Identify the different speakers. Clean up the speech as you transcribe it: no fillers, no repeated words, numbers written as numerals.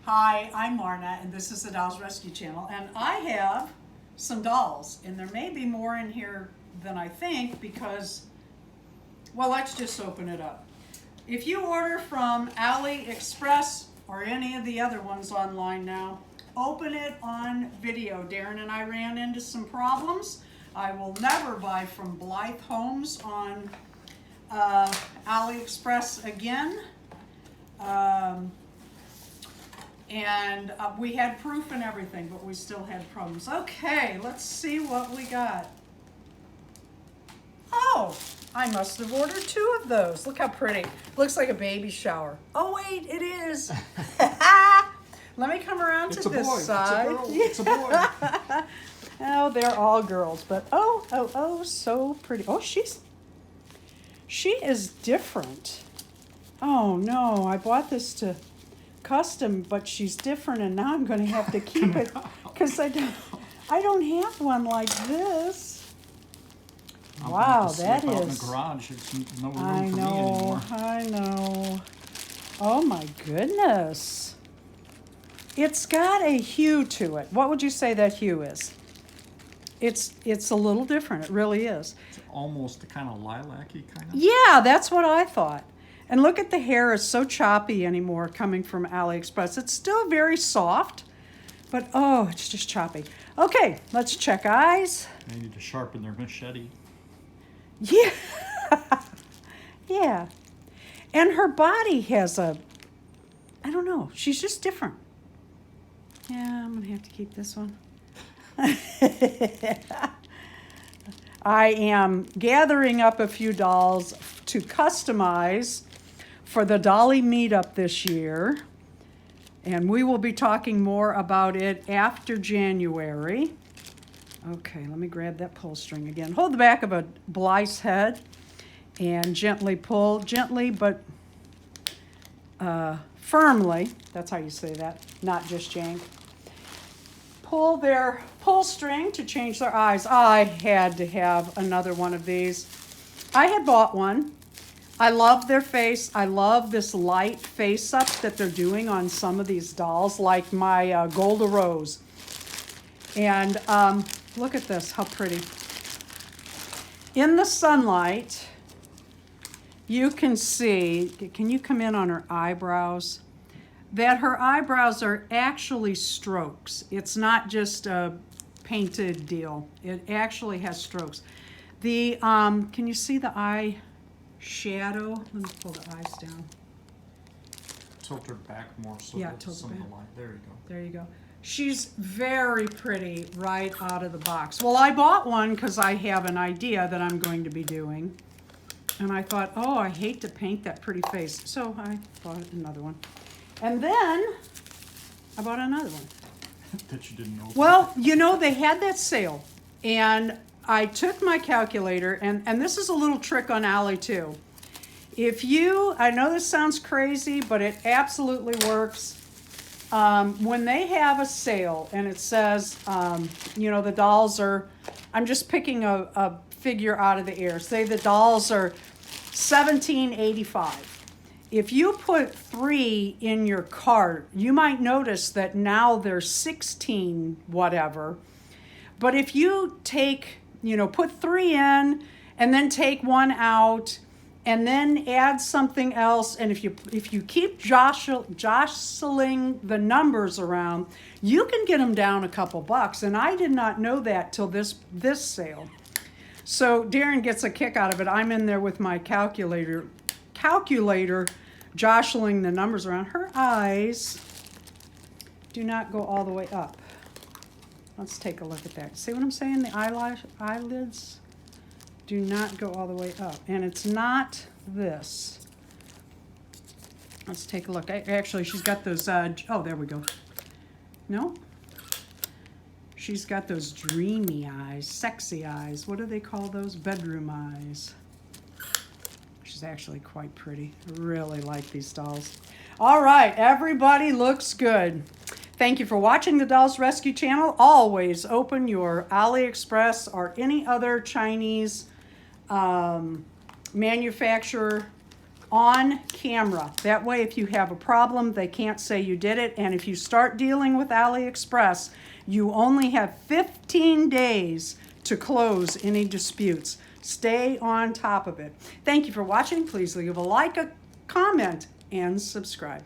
Speaker 1: Hi, I'm Marna, and this is the Dolls Rescue Channel, and I have some dolls, and there may be more in here than I think because, well, let's just open it up. If you order from Aliexpress or any of the other ones online now, open it on video. Darren and I ran into some problems. I will never buy from Blythe Homes on Aliexpress again. And we had proof and everything, but we still had problems. Okay, let's see what we got. Oh, I must have ordered 2 of those. Look how pretty. Looks like a baby shower. Oh wait, it is. Let me come around to this side.
Speaker 2: It's a boy.
Speaker 1: Oh, they're all girls, but oh, so pretty. Oh, she is different. Oh no, I bought this to custom, but she's different, and now I'm going to have to keep it because I don't have one like this. Wow, that is.
Speaker 2: In the garage, it's no room
Speaker 1: I
Speaker 2: for me
Speaker 1: know,
Speaker 2: anymore.
Speaker 1: I know. Oh my goodness. It's got a hue to it. What would you say that hue is? It's a little different. It really is.
Speaker 2: It's almost kind of lilac-y kind of.
Speaker 1: Yeah, that's what I thought. And look at the hair, is so choppy anymore coming from Aliexpress. It's still very soft, but oh, it's just choppy. Okay, let's check eyes.
Speaker 2: They need to sharpen their machete.
Speaker 1: Yeah. Yeah. And her body has I don't know, she's just different. Yeah, I'm going to have to keep this one. I am gathering up a few dolls to customize for the Dolly meetup this year, and we will be talking more about it after January. Okay, let me grab that pull string again. Hold the back of a Blythe's head and gently pull, gently but firmly. That's how you say that, not just yank. Pull their pull string to change their eyes. I had to have another one of these. I had bought one. I love their face. I love this light face up that they're doing on some of these dolls, like my Golda Rose. And look at this, how pretty. In the sunlight, you can see, can you come in on her eyebrows? That her eyebrows are actually strokes. It's not just a painted deal. It actually has strokes. The, can you see the eye shadow? Let me pull the eyes down.
Speaker 2: Tilt her back more so
Speaker 1: Yeah,
Speaker 2: that
Speaker 1: tilt
Speaker 2: some
Speaker 1: it
Speaker 2: of the
Speaker 1: back.
Speaker 2: light. There you go.
Speaker 1: There you go. She's very pretty right out of the box. Well, I bought one because I have an idea that I'm going to be doing. And I thought, oh, I hate to paint that pretty face. So I bought another one. And then I bought another one.
Speaker 2: That you didn't know.
Speaker 1: Well, you know, they had that sale. And I took my calculator, and this is a little trick on Ally too. If you, I know this sounds crazy, but it absolutely works. When they have a sale and it says, you know, the dolls are, I'm just picking a figure out of the air. Say the dolls are $17.85. If you put 3 in your cart, you might notice that now they're 16 whatever. But if you take, you know, put 3 in and then take 1 out and then add something else, and if you keep jostling the numbers around, you can get them down a couple bucks. And I did not know that till this sale. So Darren gets a kick out of it. I'm in there with my calculator jostling the numbers around. Her eyes do not go all the way up. Let's take a look at that. See what I'm saying? The eyelids do not go all the way up. And it's not this. Let's take a look. Actually, she's got those, oh, there we go. No? She's got those dreamy eyes, sexy eyes. What do they call those? Bedroom eyes. She's actually quite pretty. I really like these dolls. All right, everybody looks good. Thank you for watching the Dolls Rescue Channel. Always open your Aliexpress or any other Chinese manufacturer on camera. That way, if you have a problem, they can't say you did it. And if you start dealing with Aliexpress, you only have 15 days to close any disputes. Stay on top of it. Thank you for watching. Please leave a like, a comment, and subscribe.